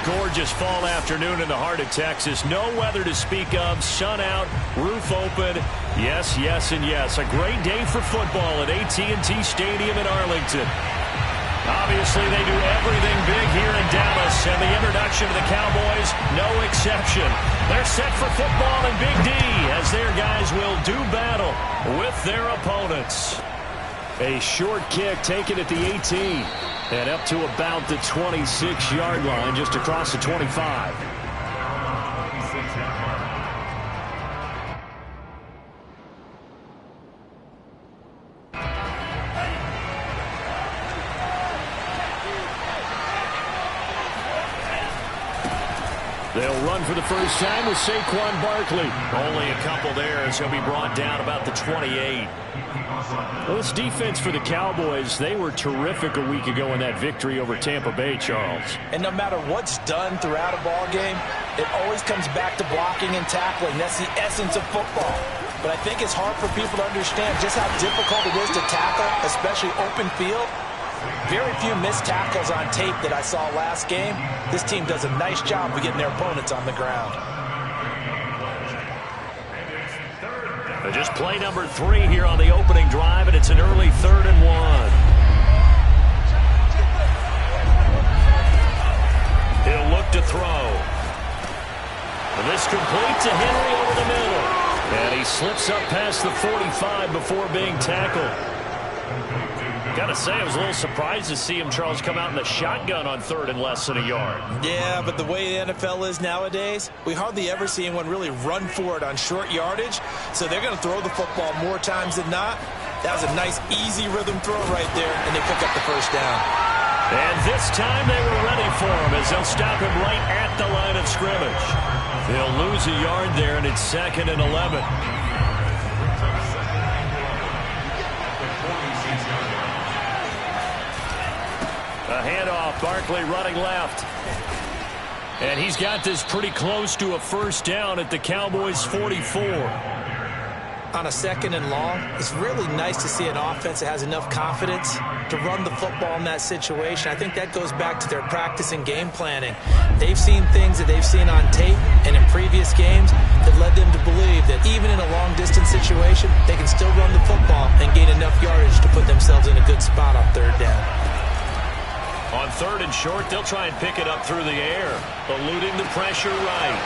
gorgeous fall afternoon in the heart of Texas. No weather to speak of. Sun out, roof open. Yes, yes, and yes. A great day for football at AT&T Stadium in Arlington. Obviously, they do everything big here in Dallas, and the introduction to the Cowboys, no exception. They're set for football in Big D as their guys will do battle with their opponents. A short kick taken at the 18 and up to about the 26-yard line, just across the 25. They'll run for the first time with Saquon Barkley. Only a couple there as he'll be brought down about the 28. Well, this defense for the Cowboys, they were terrific a week ago in that victory over Tampa Bay, Charles. And no matter what's done throughout a ball game, it always comes back to blocking and tackling. That's the essence of football. But I think it's hard for people to understand just how difficult it is to tackle, especially open field. Very few missed tackles on tape that I saw last game. This team does a nice job of getting their opponents on the ground. Just play number 3 here on the opening drive, and it's an early 3rd and 1. He'll look to throw. And this complete to Henry over the middle. And he slips up past the 45 before being tackled. Got to say, I was a little surprised to see him, Charles, come out in the shotgun on 3rd and less than a yard. Yeah, but the way the NFL is nowadays, we hardly ever see anyone really run for it on short yardage. So they're going to throw the football more times than not. That was a nice, easy rhythm throw right there, and they pick up the first down. And this time they were ready for him as they'll stop him right at the line of scrimmage. They'll lose a yard there, and it's 2nd and 11. A handoff, Barkley running left. And he's got this pretty close to a first down at the Cowboys' 44. On a 2nd and long, it's really nice to see an offense that has enough confidence to run the football in that situation. I think that goes back to their practice and game planning. They've seen things that they've seen on tape and in previous games that led them to believe that even in a long-distance situation, they can still run the football and gain enough yardage to put themselves in a good spot on 3rd down. On 3rd and short, they'll try and pick it up through the air, eluding the pressure right.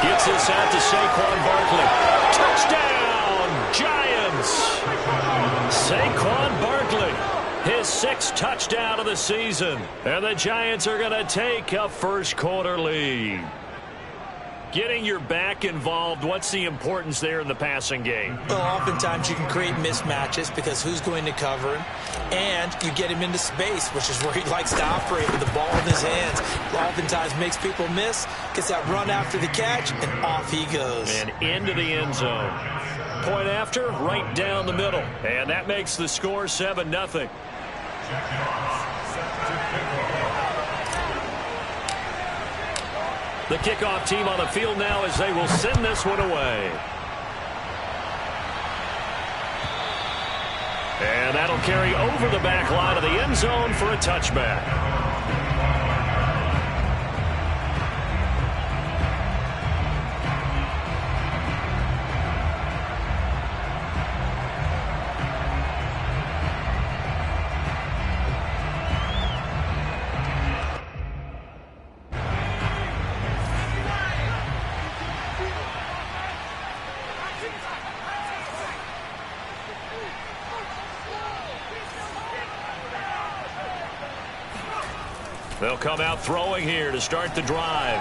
Gets this out to Saquon Barkley. Touchdown, Giants! Saquon Barkley, his 6th touchdown of the season. And the Giants are going to take a first-quarter lead. Getting your back involved, what's the importance there in the passing game? Well, oftentimes you can create mismatches because who's going to cover him? And you get him into space, which is where he likes to operate with the ball in his hands. Oftentimes makes people miss, gets that run after the catch, and off he goes. And into the end zone. Point after, right down the middle. And that makes the score 7-0. The kickoff team on the field now as they will send this one away. And that'll carry over the back line of the end zone for a touchback. They'll come out throwing here to start the drive.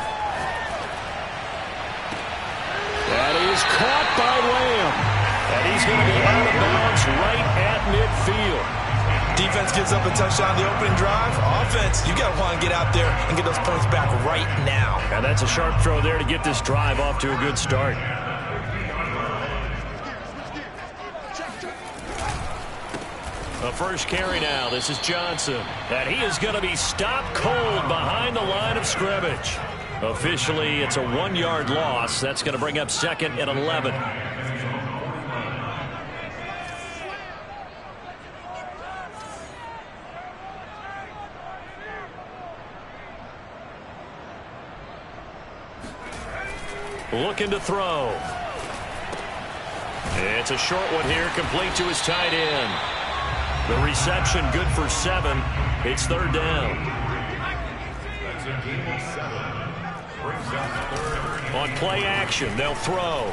That is caught by Lamb. And he's going to be out of bounds right at midfield. Defense gives up a touchdown the opening drive. Offense, you got to want to get out there and get those points back right now. And that's a sharp throw there to get this drive off to a good start. The first carry now. This is Johnson. And he is going to be stopped cold behind the line of scrimmage. Officially, it's a 1-yard loss. That's going to bring up 2nd and 11. looking to throw. It's a short one here, complete to his tight end. The reception good for 7. It's third down. On play action, they'll throw.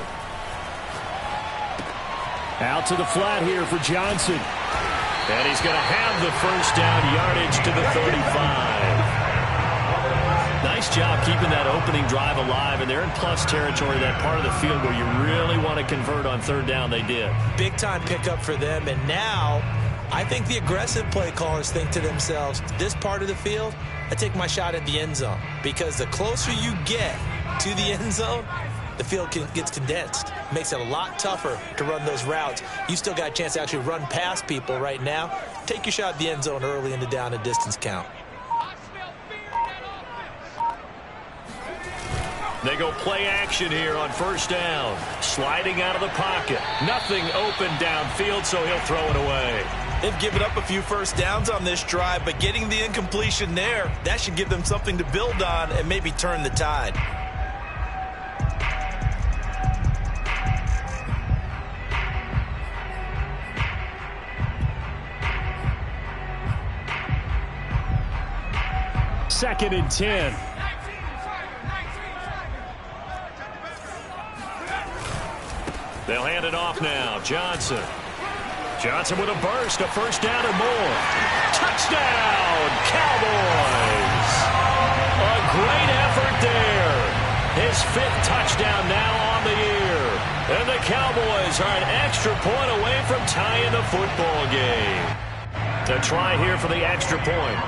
Out to the flat here for Johnson. And he's going to have the first down, yardage to the 35. Nice job keeping that opening drive alive, and they're in plus territory, that part of the field where you really want to convert on third down. They did. Big-time pickup for them, and now I think the aggressive play callers think to themselves, this part of the field, I take my shot at the end zone, because the closer you get to the end zone, the field gets condensed. Makes it a lot tougher to run those routes. You still got a chance to actually run past people right now. Take your shot at the end zone early in the down and distance count. They go play action here on first down. Sliding out of the pocket. Nothing open downfield, so he'll throw it away. They've given up a few first downs on this drive, but getting the incompletion there, that should give them something to build on and maybe turn the tide. Second and 10. They'll hand it off now. Johnson. Johnson with a burst, a first down and more. Touchdown, Cowboys. A great effort there. His 5th touchdown now on the year. And the Cowboys are an extra point away from tying the football game. A try here for the extra point.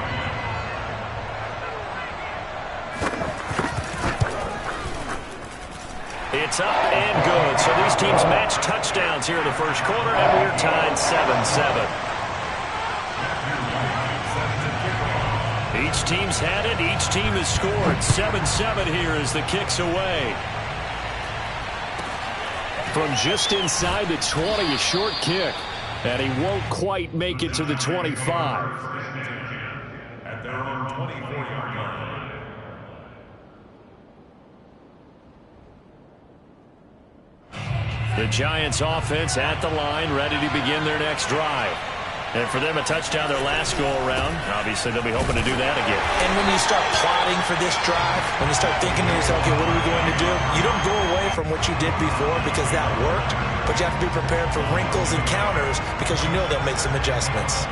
It's up and good. So these teams match touchdowns here in the first quarter, and we're tied 7-7. Each team's had it. Each team has scored. 7-7 here as the kick's away. From just inside the 20, a short kick. And he won't quite make it to the 25. At their own 24-yard line. The Giants offense at the line, ready to begin their next drive. And for them, a touchdown their last go-around. Obviously, they'll be hoping to do that again. And when you start plotting for this drive, when you start thinking to yourself, okay, what are we going to do? You don't go away from what you did before because that worked, but you have to be prepared for wrinkles and counters because you know they'll make some adjustments.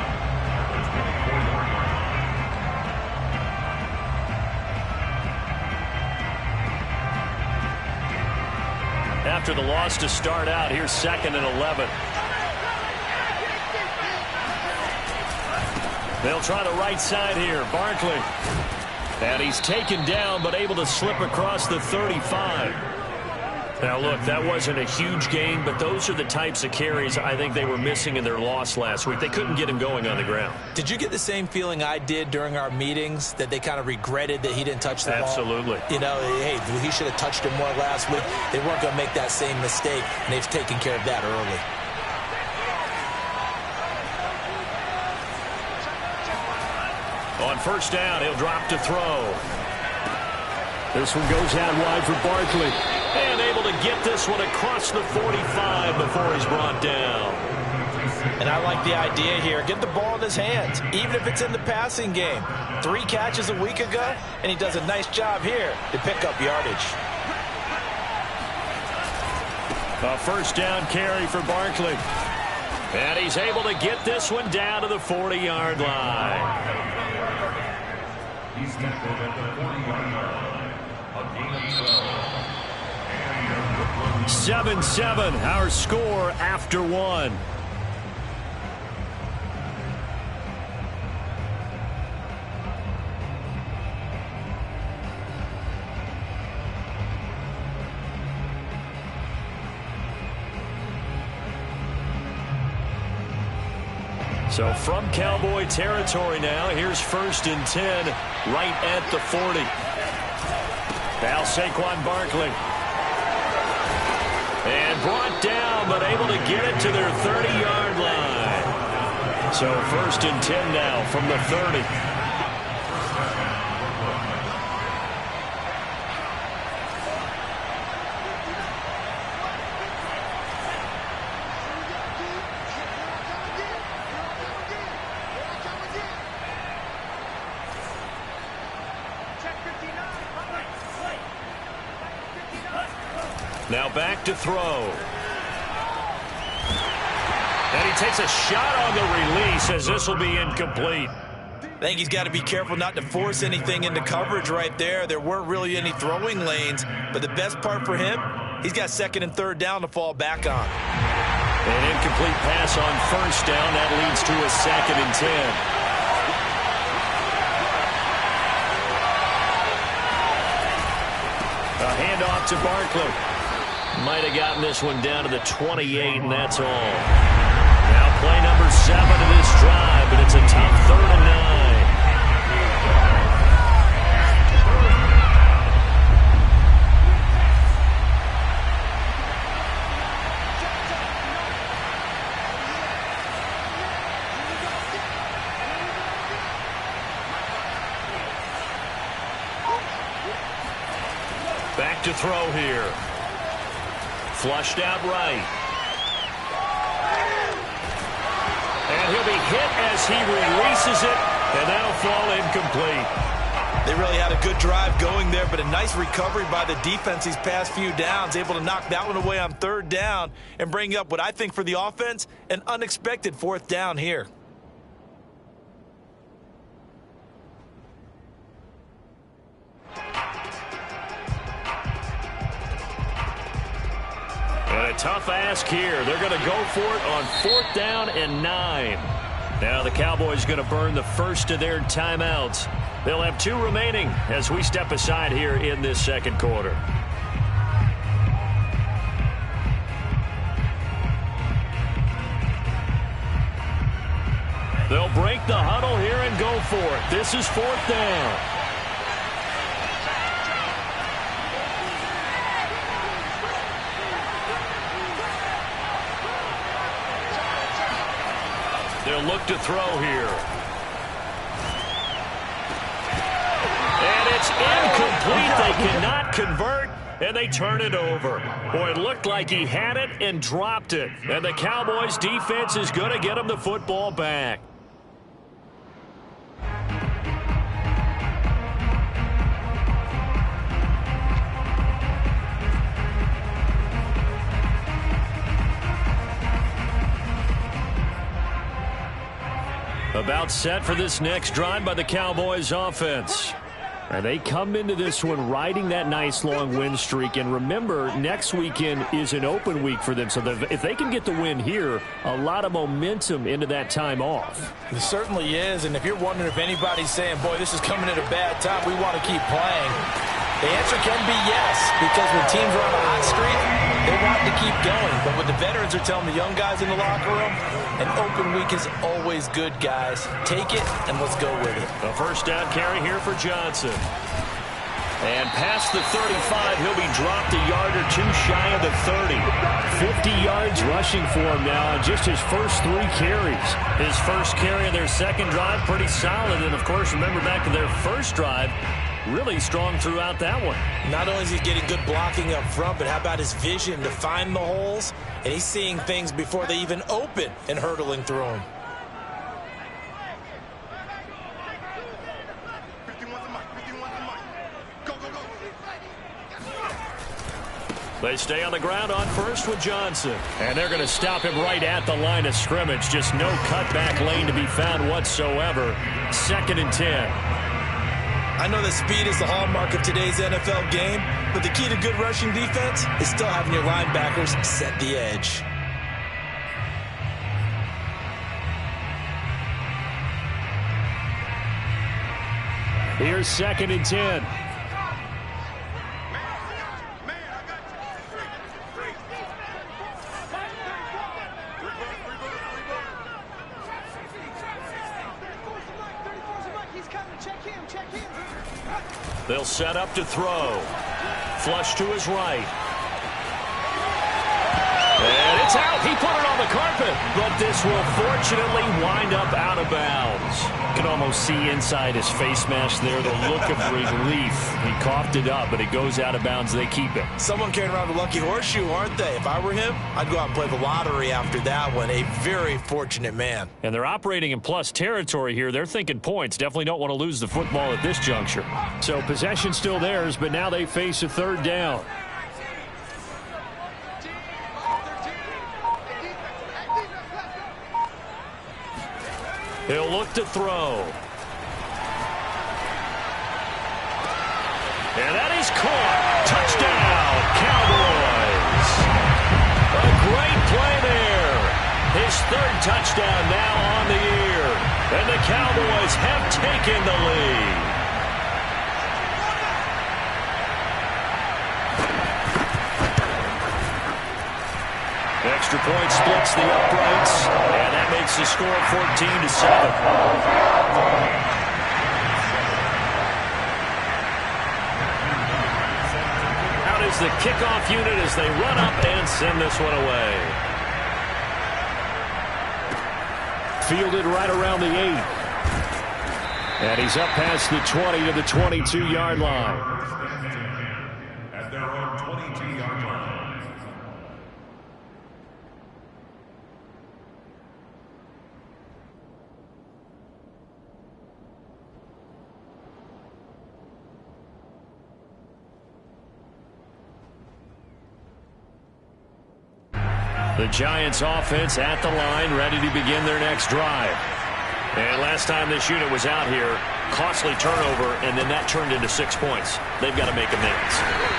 After the loss to start out, here's 2nd and 11. They'll try the right side here. Barkley. And he's taken down, but able to slip across the 35. Now, look, that wasn't a huge gain, but those are the types of carries I think they were missing in their loss last week. They couldn't get him going on the ground. Did you get the same feeling I did during our meetings, that they kind of regretted that he didn't touch the ball? Absolutely. You know, hey, he should have touched him more last week. They weren't going to make that same mistake, and they've taken care of that early. On first down, he'll drop to throw. This one goes out wide for Barkley. And able to get this one across the 45 before he's brought down. And I like the idea here. Get the ball in his hands, even if it's in the passing game. 3 catches a week ago, and he does a nice job here to pick up yardage. A first down carry for Barkley. And he's able to get this one down to the 40-yard line. He's tackled at the 40-yard line. A gain of 12. 7-7, our score after 1. So from Cowboy territory now, here's 1st and 10, right at the 40. Now Saquon Barkley. And brought down, but able to get it to their 30-yard line. So 1st and 10 now from the 30. Now back to throw. And he takes a shot on the release as this will be incomplete. I think he's got to be careful not to force anything into coverage right there. There weren't really any throwing lanes, but the best part for him, he's got second and third down to fall back on. An incomplete pass on first down. That leads to a 2nd and 10. A handoff to Barkley. Might have gotten this one down to the 28, and that's all. Now play number 7 of this drive, but it's a tough 3rd and 9. Back to throw here. Flushed out right. And he'll be hit as he releases it, and that'll fall incomplete. They really had a good drive going there, but a nice recovery by the defense these past few downs, able to knock that one away on 3rd down and bring up what I think for the offense, an unexpected 4th down here. And a tough ask here. They're going to go for it on 4th down and 9. Now the Cowboys going to burn the first of their timeouts. They'll have 2 remaining as we step aside here in this 2nd quarter. They'll break the huddle here and go for it. This is 4th down. They'll look to throw here. And it's incomplete. They cannot convert, and they turn it over. Boy, it looked like he had it and dropped it. And the Cowboys defense is going to get him the football back. About set for this next drive by the Cowboys offense. And they come into this one riding that nice long win streak. And remember, next weekend is an open week for them. So if they can get the win here, a lot of momentum into that time off. It certainly is. And if you're wondering if anybody's saying, boy, this is coming at a bad time, we want to keep playing, the answer can be yes. Because when teams are on a hot streak, they want to keep going. But what the veterans are telling the young guys in the locker room, an open week is always good, guys. Take it, and let's go with it. A first down carry here for Johnson. And past the 35, he'll be dropped a yard or 2 shy of the 30. 50 yards rushing for him now on just his first 3 carries. His first carry of their 2nd drive, pretty solid. And, of course, remember back to their first drive, really strong throughout that one. Not only is he getting good blocking up front, but how about his vision to find the holes? And he's seeing things before they even open and hurdling through them. They stay on the ground on first with Johnson. And they're going to stop him right at the line of scrimmage. Just no cutback lane to be found whatsoever. 2nd and 10. I know that speed is the hallmark of today's NFL game, but the key to good rushing defense is still having your linebackers set the edge. Here's 2nd and 10. They'll set up to throw. Flush to his right. And it's out. He put it on the carpet. But this will fortunately wind up out of bounds. You can almost see inside his face mask there the look of relief. He coughed it up, but it goes out of bounds. They keep it. Someone carrying around a lucky horseshoe, aren't they? If I were him, I'd go out and play the lottery after that one. A very fortunate man. And they're operating in plus territory here. They're thinking points. Definitely don't want to lose the football at this juncture. So possession still theirs, but now they face a 3rd down. He'll look to throw. And that is caught. Touchdown, Cowboys. A great play there. His third touchdown now on the year. And the Cowboys have taken the lead. Extra point splits the uprights, and that makes the score 14-7. Is the kickoff unit as they run up and send this one away. Fielded right around the 8. And he's up past the 20 to the 22-yard line. At their own 22-yard line. The Giants offense at the line, ready to begin their next drive. And last time this unit was out here, costly turnover, and then that turned into 6 points. They've got to make amends.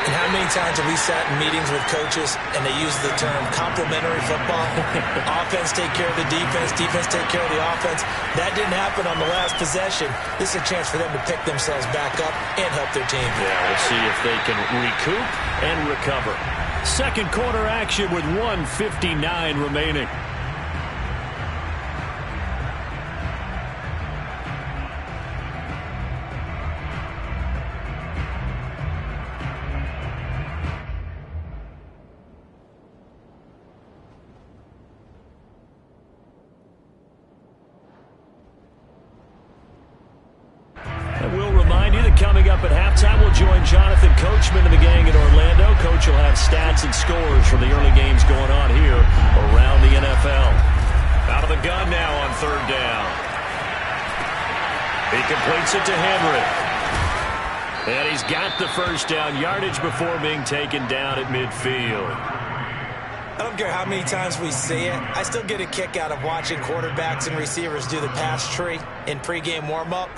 And how many times have we sat in meetings with coaches and they use the term complementary football? Offense take care of the defense, defense take care of the offense. That didn't happen on the last possession. This is a chance for them to pick themselves back up and help their team. Yeah, we'll see if they can recoup and recover. Second quarter action with 1:59 remaining. And we'll remind you that coming up at halftime, we'll join Jonathan Coachman and the gang in Orlando. Coach will have stats and scores from the early games going on here around the NFL. Out of the gun now on third down. He completes it to Henry. And he's got the first down yardage before being taken down at midfield. I don't care how many times we see it. I still get a kick out of watching quarterbacks and receivers do the pass tree in pregame warm-up.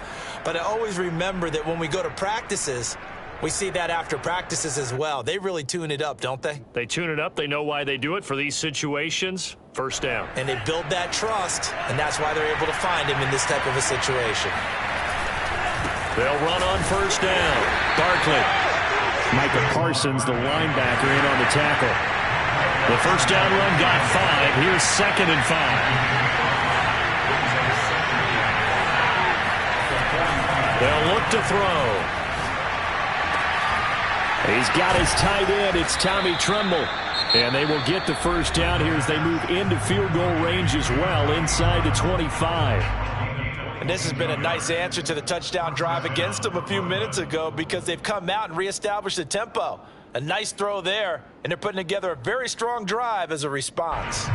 But I always remember that when we go to practices, we see that after practices as well. They really tune it up, don't they? They tune it up. They know why they do it for these situations. First down. And they build that trust, and that's why they're able to find him in this type of a situation. They'll run on first down. Barkley. Micah Parsons, the linebacker, in on the tackle. The first down run got 5. Here's 2nd and 5. They'll look to throw. He's got his tight end. It's Tommy Tremble. And they will get the first down here as they move into field goal range as well, inside the 25. And this has been a nice answer to the touchdown drive against them a few minutes ago because they've come out and reestablished the tempo. A nice throw there, and they're putting together a very strong drive as a response.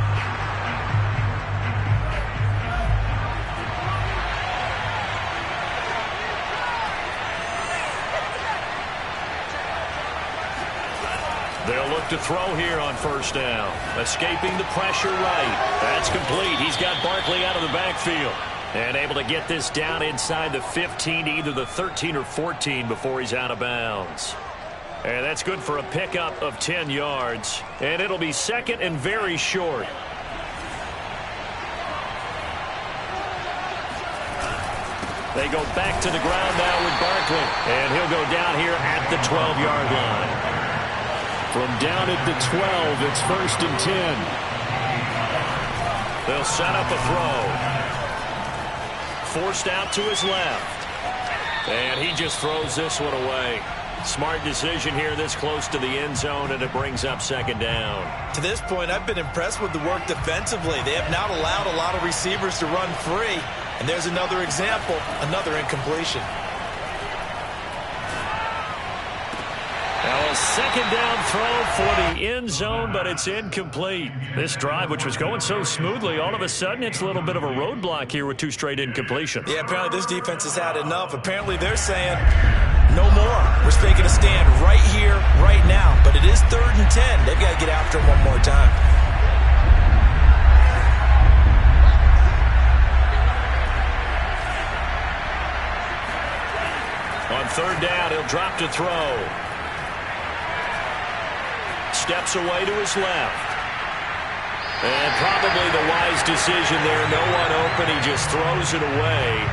They'll look to throw here on first down. Escaping the pressure right. That's complete. He's got Barkley out of the backfield. And able to get this down inside the 15 to either the 13 or 14 before he's out of bounds. And that's good for a pickup of 10 yards. And it'll be 2nd and very short. They go back to the ground now with Barkley. And he'll go down here at the 12-yard line. From down at the 12, it's 1st and 10. They'll set up a throw. Forced out to his left. And he just throws this one away. Smart decision here this close to the end zone, and it brings up 2nd down. To this point, I've been impressed with the work defensively. They have not allowed a lot of receivers to run free. And there's another example, another incompletion. Now a 2nd down throw for the end zone, but it's incomplete. This drive, which was going so smoothly, all of a sudden it's a little bit of a roadblock here with 2 straight incompletions. Yeah, apparently this defense has had enough. Apparently they're saying no more. We're taking a stand right here, right now. But it is 3rd and 10. They've got to get after him one more time. On third down, he'll drop to throw. Steps away to his left. And probably the wise decision there. No one open. He just throws it away.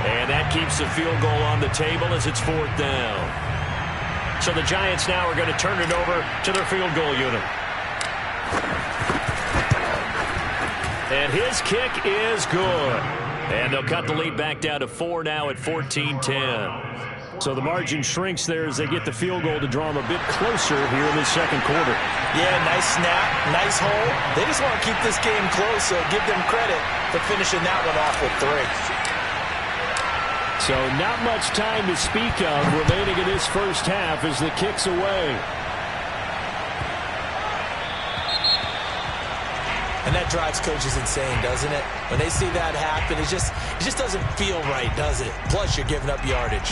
And that keeps the field goal on the table as it's fourth down. So the Giants now are going to turn it over to their field goal unit. And his kick is good. And they'll cut the lead back down to 4 now at 14-10. So the margin shrinks there as they get the field goal to draw them a bit closer here in the second quarter. Yeah, nice snap, nice hole. They just want to keep this game close, so give them credit for finishing that one off with 3. So not much time to speak of remaining in this first half as the kick's away. And that drives coaches insane, doesn't it? When they see that happen, it just doesn't feel right, does it? Plus, you're giving up yardage.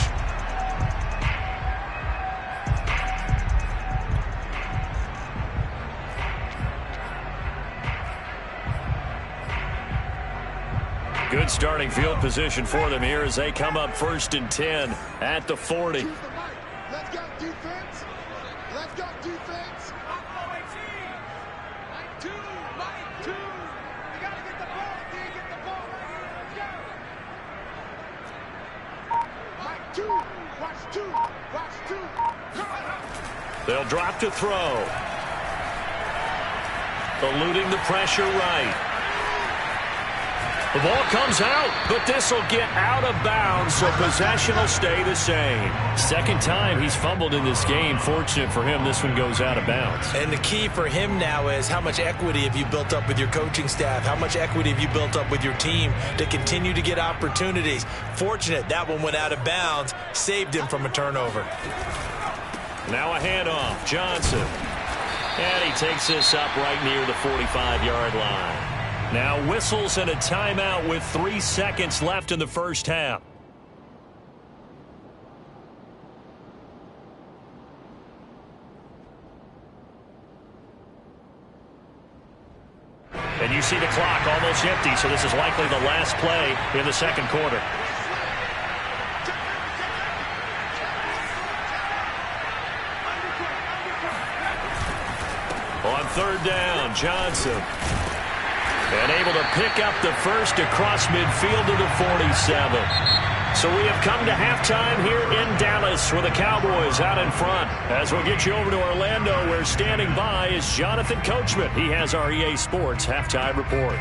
Good starting field position for them here as they come up 1st and 10 at the 40. Let's go defense. Let's go defense. Mike 2. Mike 2. You got to get the ball. D, get the ball right here. Let's go. Mike 2. Watch 2. Watch 2. They'll drop to throw. Eluding the pressure right. The ball comes out, but this will get out of bounds, so possession will stay the same. Second time he's fumbled in this game. Fortunate for him, this one goes out of bounds. And the key for him now is how much equity have you built up with your coaching staff? How much equity have you built up with your team to continue to get opportunities? Fortunate that one went out of bounds, saved him from a turnover. Now a handoff, Johnson. And he takes this up right near the 45-yard line. Now whistles and a timeout with 3 seconds left in the first half. And you see the clock almost empty, so this is likely the last play in the second quarter. On third down, Johnson. And able to pick up the first across midfield to the 47. So we have come to halftime here in Dallas with the Cowboys out in front. As we'll get you over to Orlando, where standing by is Jonathan Coachman. He has our EA Sports halftime report.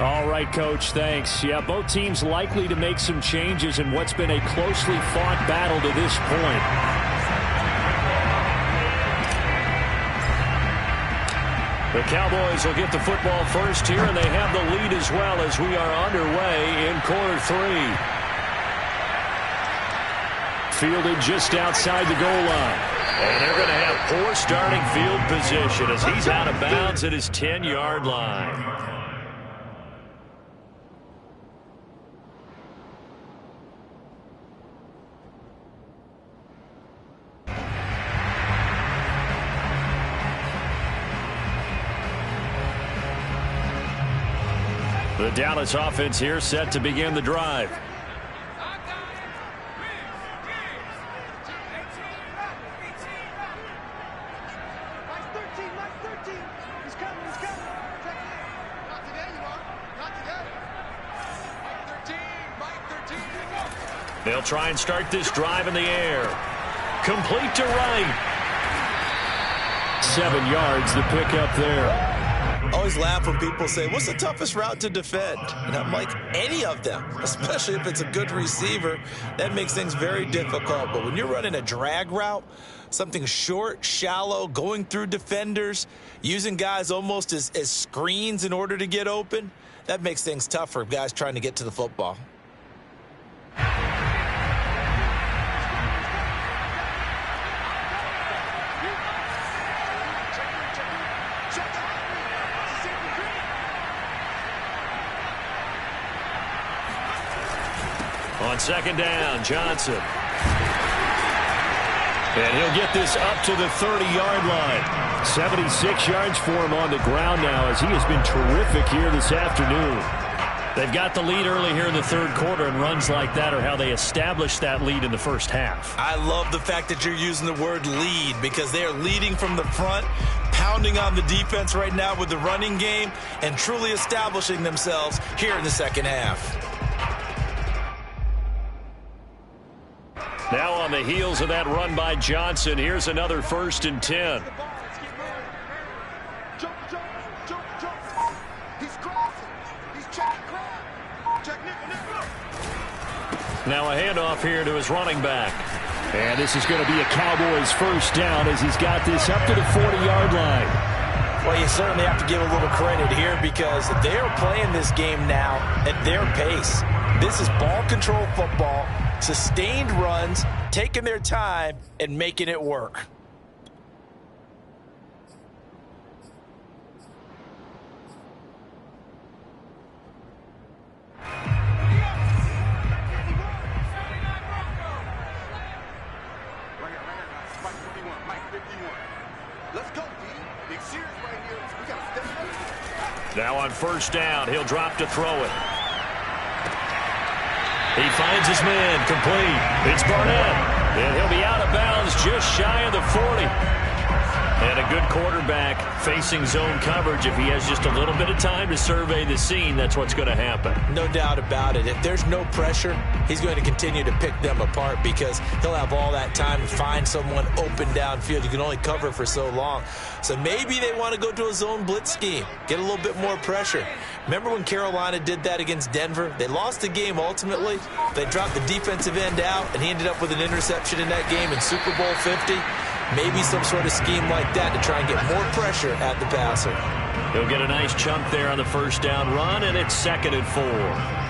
All right, Coach, thanks. Yeah, both teams likely to make some changes in what's been a closely fought battle to this point. The Cowboys will get the football first here, and they have the lead as well as we are underway in quarter 3. Fielded just outside the goal line. And they're going to have poor starting field position as he's out of bounds at his 10-yard line. The Dallas offense here set to begin the drive. They'll try and start this drive in the air. Complete to right. 7 yards the pickup there. Always laugh when people say, what's the toughest route to defend? And I'm like, any of them, especially if it's a good receiver. That makes things very difficult. But when you're running a drag route, something short, shallow, going through defenders, using guys almost as screens in order to get open, that makes things tough for guys trying to get to the football. On second down, Johnson. And he'll get this up to the 30-yard line. 76 yards for him on the ground now as he has been terrific here this afternoon. They've got the lead early here in the third quarter, and runs like that are how they established that lead in the first half. I love the fact that you're using the word lead because they are leading from the front, pounding on the defense right now with the running game, and truly establishing themselves here in the second half. Now on the heels of that run by Johnson, here's another 1st and 10. Now a handoff here to his running back. And this is going to be a Cowboys first down as he's got this up to the 40-yard line. Well, you certainly have to give a little credit here because they are playing this game now at their pace. This is ball control football, sustained runs, taking their time, and making it work. Now on first down, he'll drop to throw it. He finds his man, complete. It's Barnett, and he'll be out of bounds just shy of the 40. And a good quarterback facing zone coverage. If he has just a little bit of time to survey the scene, that's what's going to happen. No doubt about it. If there's no pressure, he's going to continue to pick them apart because he'll have all that time to find someone open downfield. You can only cover for so long. So maybe they want to go to a zone blitz scheme, get a little bit more pressure. Remember when Carolina did that against Denver? They lost the game ultimately. They dropped the defensive end out, and he ended up with an interception in that game in Super Bowl 50. Maybe some sort of scheme like that to try and get more pressure at the passer. He'll get a nice chunk there on the first down run, and it's 2nd and 4.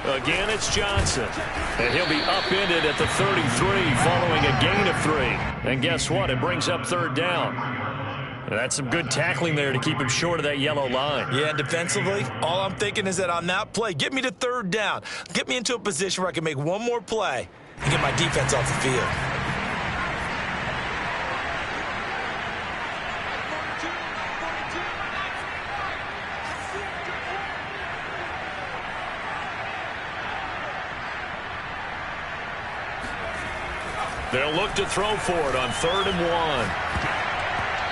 Again, it's Johnson. And he'll be upended at the 33 following a gain of 3. And guess what? It brings up 3rd down. And that's some good tackling there to keep him short of that yellow line. Yeah, defensively, all I'm thinking is that on that play, get me to 3rd down. Get me into a position where I can make one more play and get my defense off the field. They'll look to throw for it on 3rd and 1.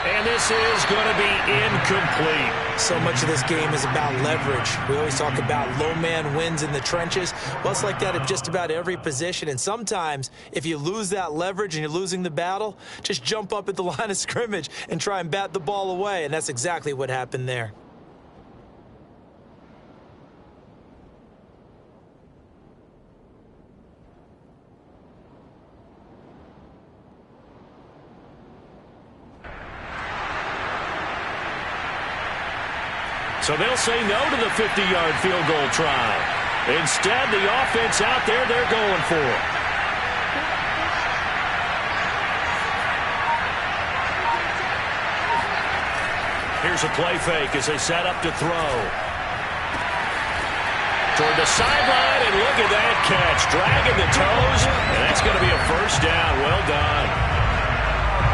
And this is going to be incomplete. So much of this game is about leverage. We always talk about low man wins in the trenches. Well, it's like that at just about every position. And sometimes, if you lose that leverage and you're losing the battle, just jump up at the line of scrimmage and try and bat the ball away. And that's exactly what happened there. So they'll say no to the 50-yard field goal try. Instead, the offense out there, they're going for it. Here's a play fake as they set up to throw. Toward the sideline, and look at that catch. Dragging the toes, and that's going to be a first down. Well done.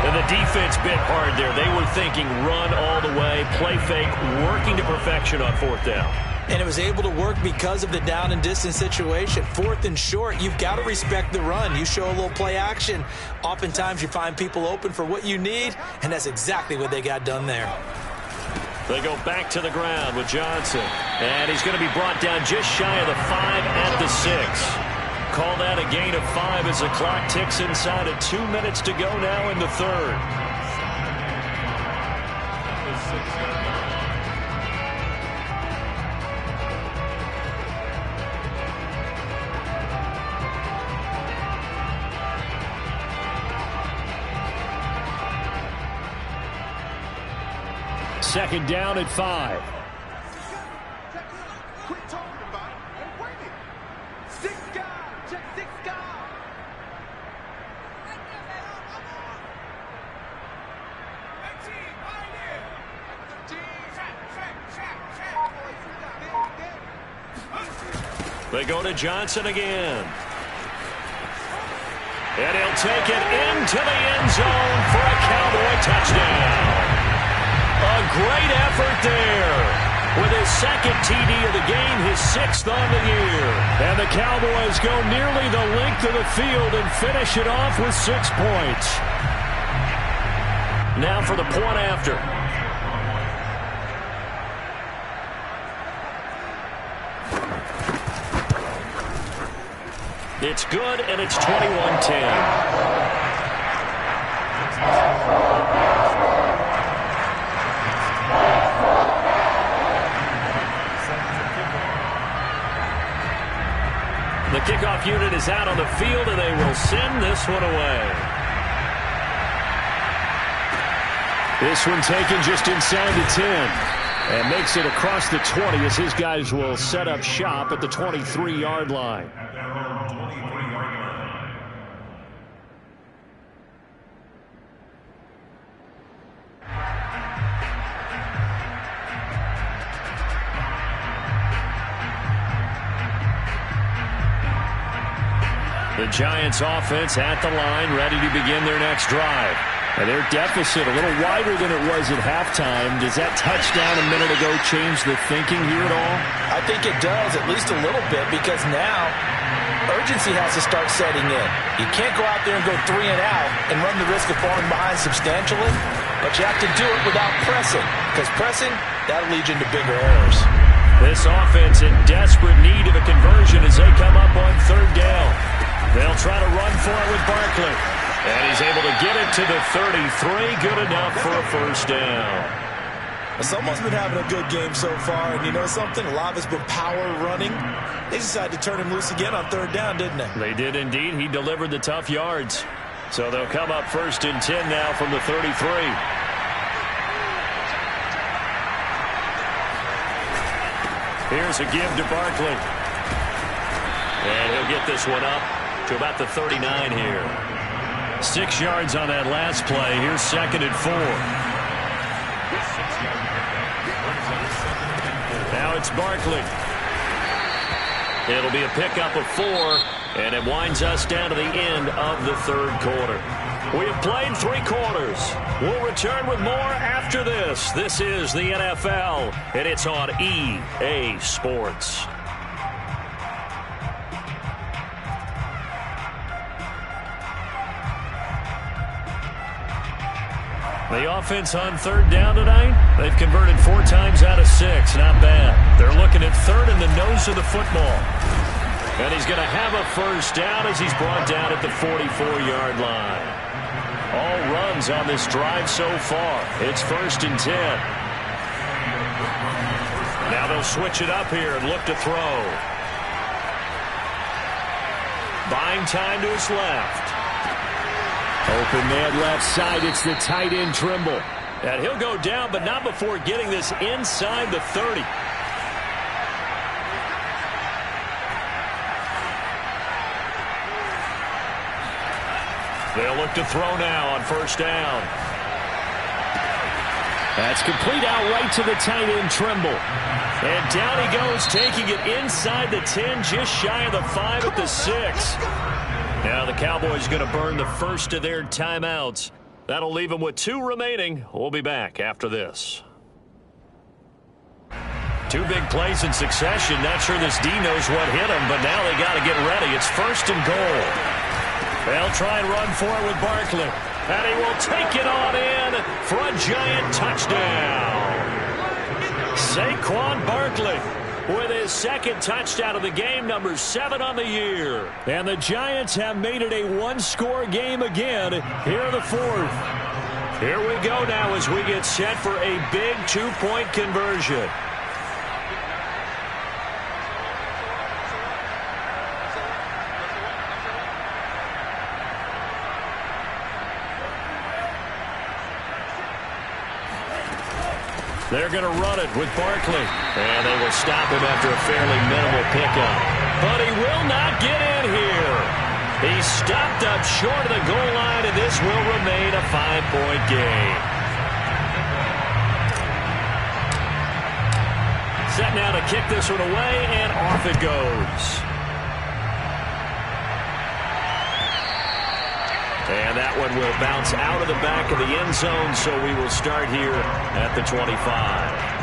And the defense bit hard there. They were thinking run all the way, play fake, working to perfection on 4th down. And it was able to work because of the down and distance situation. 4th and short, you've got to respect the run. You show a little play action. Oftentimes you find people open for what you need, and that's exactly what they got done there. They go back to the ground with Johnson. And he's going to be brought down just shy of the 5 at the 6. Call that a gain of 5 as the clock ticks inside of 2 minutes to go now in the 3rd. Second down at 5. Quit talking about it and bring it. 6 guys. Check 6 guys. They go to Johnson again. And he'll take it into the end zone for a Cowboy touchdown. A great effort there. With his second TD of the game, his 6th on the year. And the Cowboys go nearly the length of the field and finish it off with 6 points. Now for the point after. It's good, and it's 21-10. The kickoff unit is out on the field, and they will send this one away. This one taken just inside the 10. And makes it across the 20 as his guys will set up shop at the 23-yard line. At their own 23-yard line. The Giants offense at the line, ready to begin their next drive. And their deficit a little wider than it was at halftime. Does that touchdown a minute ago change the thinking here at all? I think it does, at least a little bit, because now urgency has to start setting in. You can't go out there and go 3 and out and run the risk of falling behind substantially, but you have to do it without pressing, because pressing, that'll lead you into bigger errors. This offense in desperate need of a conversion as they come up on 3rd down. They'll try to run for it with Barkley. And he's able to get it to the 33. Good enough for a 1st down. Someone's been having a good game so far, and you know something? A lot of it's been power running. They decided to turn him loose again on 3rd down, didn't they? They did indeed. He delivered the tough yards. So they'll come up 1st and 10 now from the 33. Here's a give to Barkley. And he'll get this one up to about the 39 here. 6 yards on that last play. Here's 2nd and 4. Now it's Barkley. It'll be a pickup of 4, and it winds us down to the end of the 3rd quarter. We have played 3 quarters. We'll return with more after this. This is the NFL, and it's on EA Sports. The offense on 3rd down tonight, they've converted 4 times out of 6. Not bad. They're looking at 3rd in the nose of the football. And he's going to have a 1st down as he's brought down at the 44-yard line. All runs on this drive so far. It's 1st and 10. Now they'll switch it up here and look to throw. Buying time to his left. Open man left side. It's the tight end Trimble. And he'll go down, but not before getting this inside the 30. They'll look to throw now on 1st down. That's complete out right to the tight end Trimble. And down he goes, taking it inside the 10, just shy of the 5 at the 6. Now the Cowboys going to burn the first of their timeouts. That'll leave them with 2 remaining. We'll be back after this. 2 big plays in succession. Not sure this D knows what hit him, but now they got to get ready. It's 1st and goal. They'll try and run for it with Barkley. And he will take it on in for a Giant touchdown. Saquon Barkley with his 2nd touchdown of the game, number 7 on the year. And the Giants have made it a 1-score game again here in the 4th. Here we go now as we get set for a big 2-point conversion. They're going to run it with Barkley. And they will stop him after a fairly minimal pickup. But he will not get in here. He stopped up short of the goal line, and this will remain a 5-point game. Set now to kick this one away, and off it goes. And that one will bounce out of the back of the end zone, so we will start here at the 25.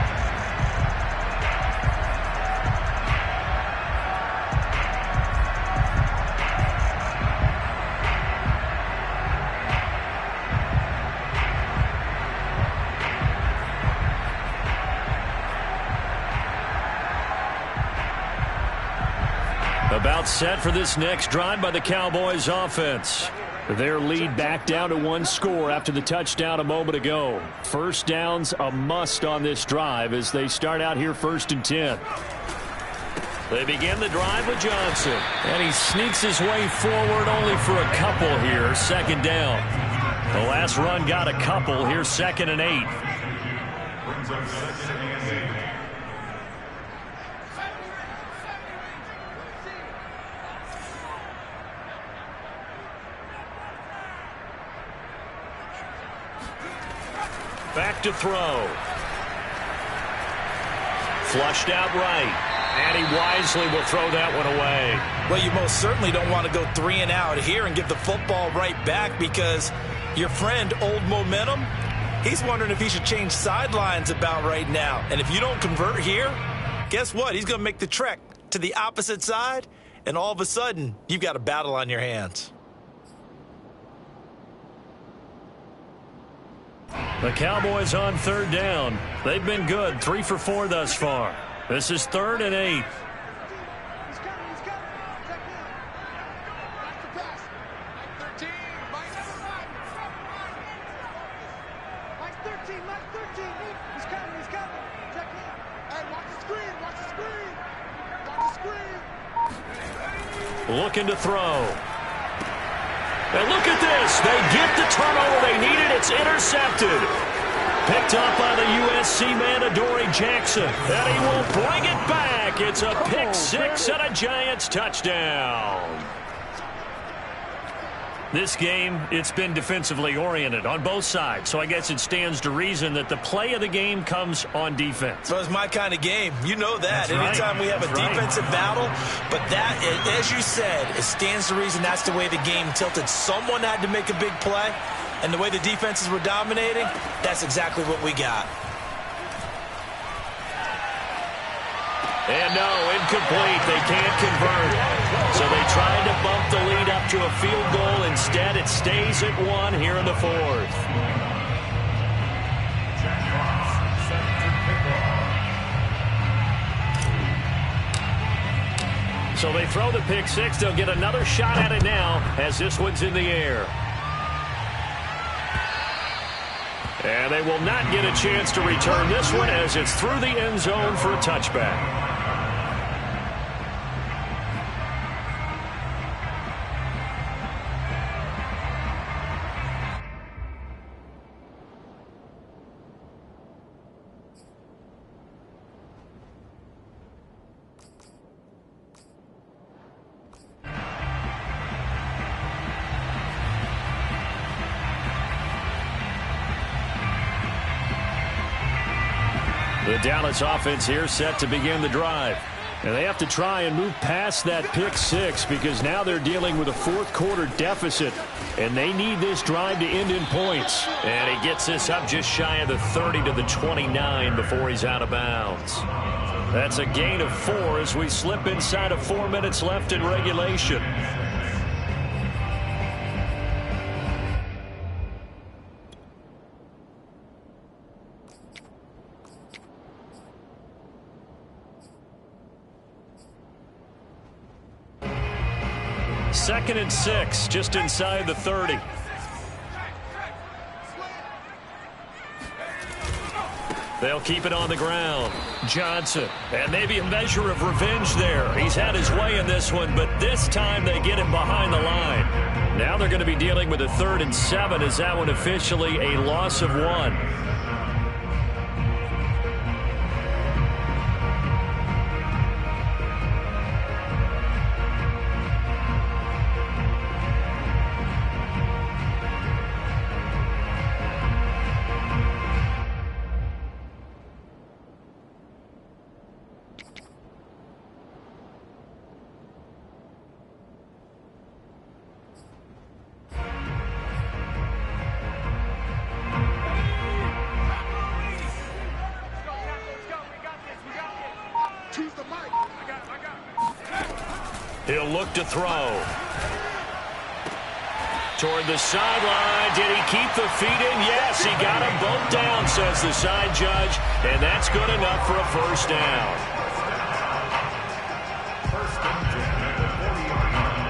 About set for this next drive by the Cowboys offense. Their lead back down to one score after the touchdown a moment ago. First down's a must on this drive as they start out here 1st and 10. They begin the drive with Johnson. And he sneaks his way forward only for a couple here. 2nd down. The last run got a couple. Here's 2nd and 8. Brings up 2nd and 8. Back to throw. Flushed out right. And he wisely will throw that one away. Well, you most certainly don't want to go 3 and out here and give the football right back because your friend, Old Momentum, he's wondering if he should change sidelines about right now. And if you don't convert here, guess what? He's going to make the trek to the opposite side, and all of a sudden, you've got a battle on your hands. The Cowboys on 3rd down. They've been good, 3 for 4 thus far. This is 3rd and 8. He's coming. Check in. Watch the pass. Mike 13. Mike 13. He's coming. Check in. Hey, watch the screen. Watch the screen. Looking to throw. And look at this. They get the turnover they needed. It's intercepted. Picked up by the USC man, Adoree Jackson. And he will bring it back. It's a pick six and a Giants touchdown. This game, it's been defensively oriented on both sides. So I guess it stands to reason that the play of the game comes on defense. So it's my kind of game. You know that. That's right. Anytime we have a defensive battle. But that, as you said, it stands to reason that's the way the game tilted. Someone had to make a big play. And the way the defenses were dominating, that's exactly what we got. And no, incomplete. They can't convert. So they tried to bump the lead up to a field goal. Instead, it stays at 1 here in the 4th. So they throw the pick six. They'll get another shot at it now as this one's in the air. And they will not get a chance to return this one as it's through the end zone for a touchback. The Dallas offense here set to begin the drive. And they have to try and move past that pick six because now they're dealing with a 4th quarter deficit. And they need this drive to end in points. And he gets this up just shy of the 30 to the 29 before he's out of bounds. That's a gain of 4 as we slip inside of 4 minutes left in regulation. Second and 6, just inside the 30. They'll keep it on the ground. Johnson, and maybe a measure of revenge there. He's had his way in this one, but this time they get him behind the line. Now they're going to be dealing with a 3rd and 7 as that one officially a loss of 1. He'll look to throw. Toward the sideline. Did he keep the feet in? Yes, he got them both down, says the side judge. And that's good enough for a first down. First and 10 at the 40-yard line.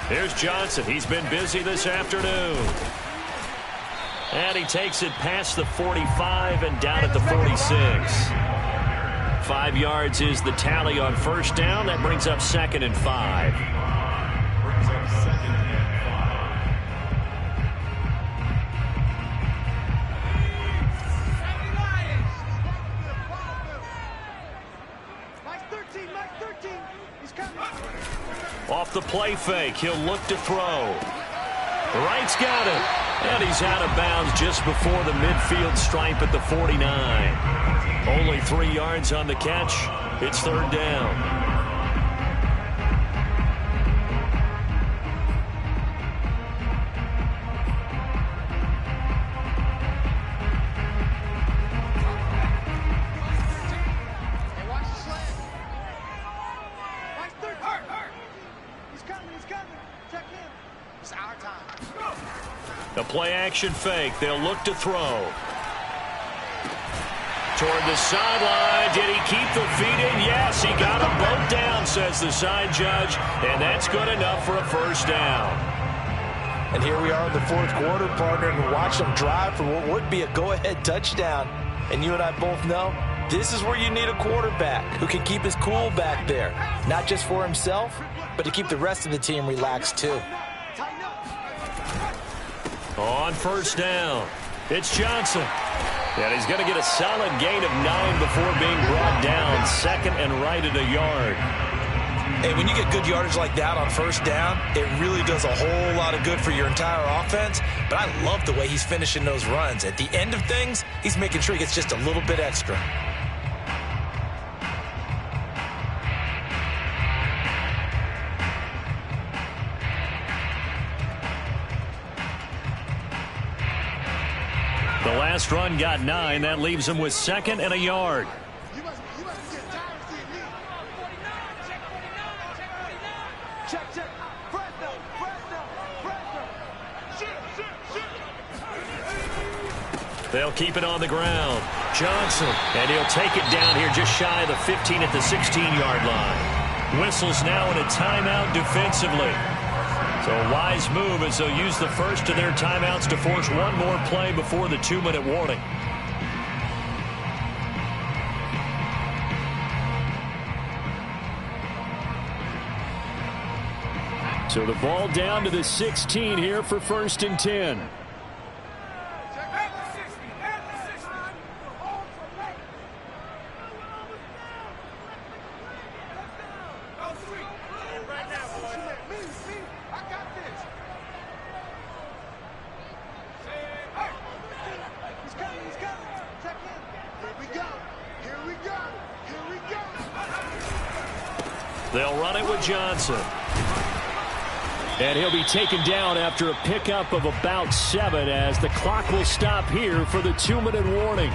Here's Johnson. He's been busy this afternoon. And he takes it past the 45 and down at the 46. 5 yards is the tally on first down. That brings up 2nd and 5. Brings up 2nd and 5. Mike 13, Mike 13. He's coming. Off the play fake, he'll look to throw. Wright's got it. And he's out of bounds just before the midfield stripe at the 49. Only 3 yards on the catch. It's 3rd down. Hey, watch the slant. Mike 13. He's coming, he's coming. Check him. It's our time. A play-action fake. They'll look to throw. Toward the sideline. Did he keep the feet in? Yes, he got them both down, says the side judge. And that's good enough for a first down. And here we are in the 4th quarter, partner, and watch them drive for what would be a go-ahead touchdown. And you and I both know this is where you need a quarterback who can keep his cool back there. Not just for himself, but to keep the rest of the team relaxed too. On first down, it's Johnson. And he's going to get a solid gain of 9 before being brought down. 2nd and right at a yard. Hey, when you get good yardage like that on first down, it really does a whole lot of good for your entire offense. But I love the way he's finishing those runs. At the end of things, he's making sure he gets just a little bit extra. The last run got 9. That leaves him with 2nd and a yard. You must be getting tired of seeing me. 49, check 49. Check. Fresno. Shoot. They'll keep it on the ground. Johnson, and he'll take it down here just shy of the 15 at the 16-yard line. Whistles now in a timeout defensively. So a wise move as they'll use the first of their timeouts to force one more play before the 2-minute warning. So the ball down to the 16 here for 1st and 10. They'll run it with Johnson. And he'll be taken down after a pickup of about 7 as the clock will stop here for the 2-minute warning.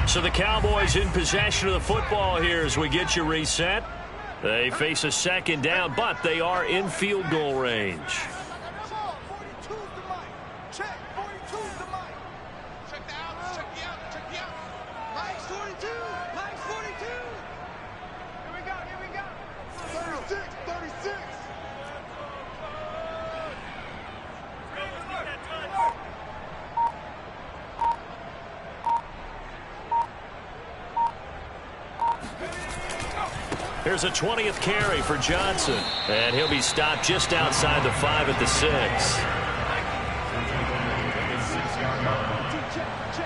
So the Cowboys in possession of the football here as we get you reset. They face a 2nd down, but they are in field goal range. Here's a 20th carry for Johnson. And he'll be stopped just outside the 5 at the 6.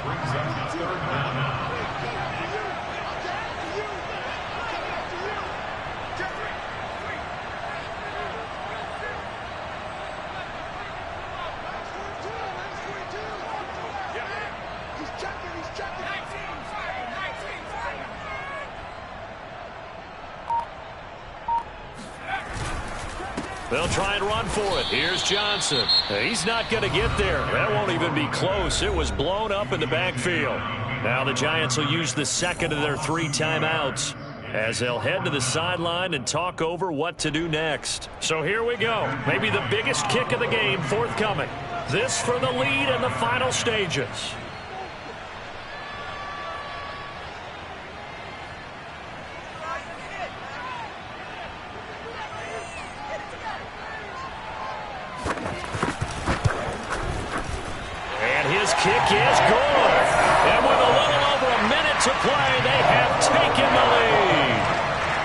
Brings up 3rd down. They'll try and run for it. Here's Johnson. He's not going to get there. That won't even be close. It was blown up in the backfield. Now the Giants will use the second of their 3 timeouts as they'll head to the sideline and talk over what to do next. So here we go. Maybe the biggest kick of the game forthcoming. This for the lead in the final stages. Kick is good. And with a little over a minute to play, they have taken the lead.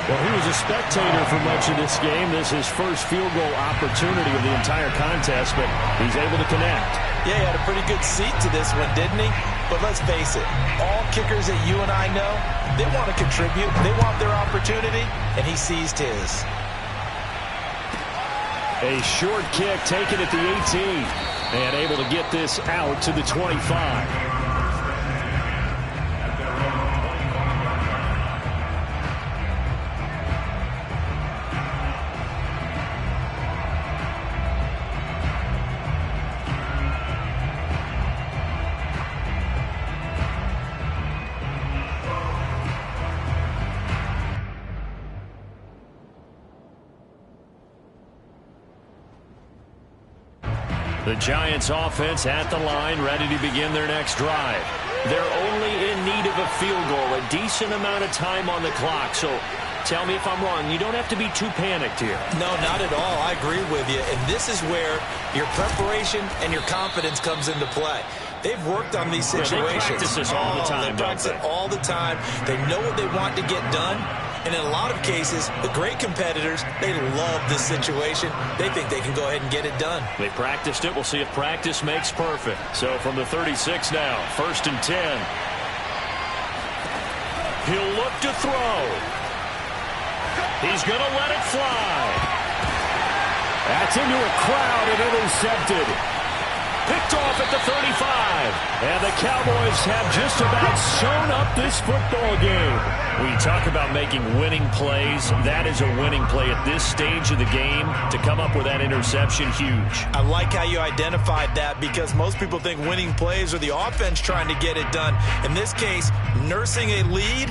Well, he was a spectator for much of this game. This is his first field goal opportunity of the entire contest, but he's able to connect. Yeah, he had a pretty good seat to this one, didn't he? But let's face it, all kickers that you and I know, they want to contribute. They want their opportunity, and he seized his. A short kick taken at the 18. And able to get this out to the 25. The Giants offense at the line, ready to begin their next drive. They're only in need of a field goal, a decent amount of time on the clock. So tell me if I'm wrong. You don't have to be too panicked here. No, not at all. I agree with you. And this is where your preparation and your confidence comes into play. They've worked on these situations. They practice this all the time. They practice it all the time. They know what they want to get done. And in a lot of cases, the great competitors, they love this situation. They think they can go ahead and get it done. They practiced it. We'll see if practice makes perfect. So from the 36 now, 1st and 10. He'll look to throw. He's going to let it fly. That's into a crowd and intercepted. Picked off at the 35. And the Cowboys have just about sewn up this football game. When you talk about making winning plays, that is a winning play at this stage of the game. To come up with that interception, huge. I like how you identified that because most people think winning plays are the offense trying to get it done. In this case, nursing a lead,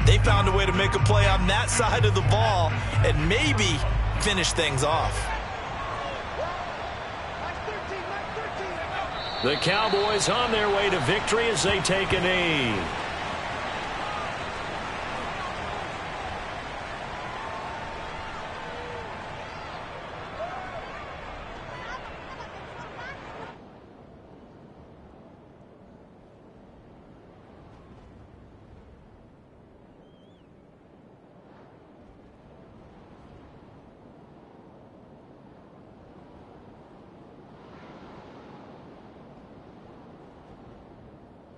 they found a way to make a play on that side of the ball and maybe finish things off. The Cowboys on their way to victory as they take a knee.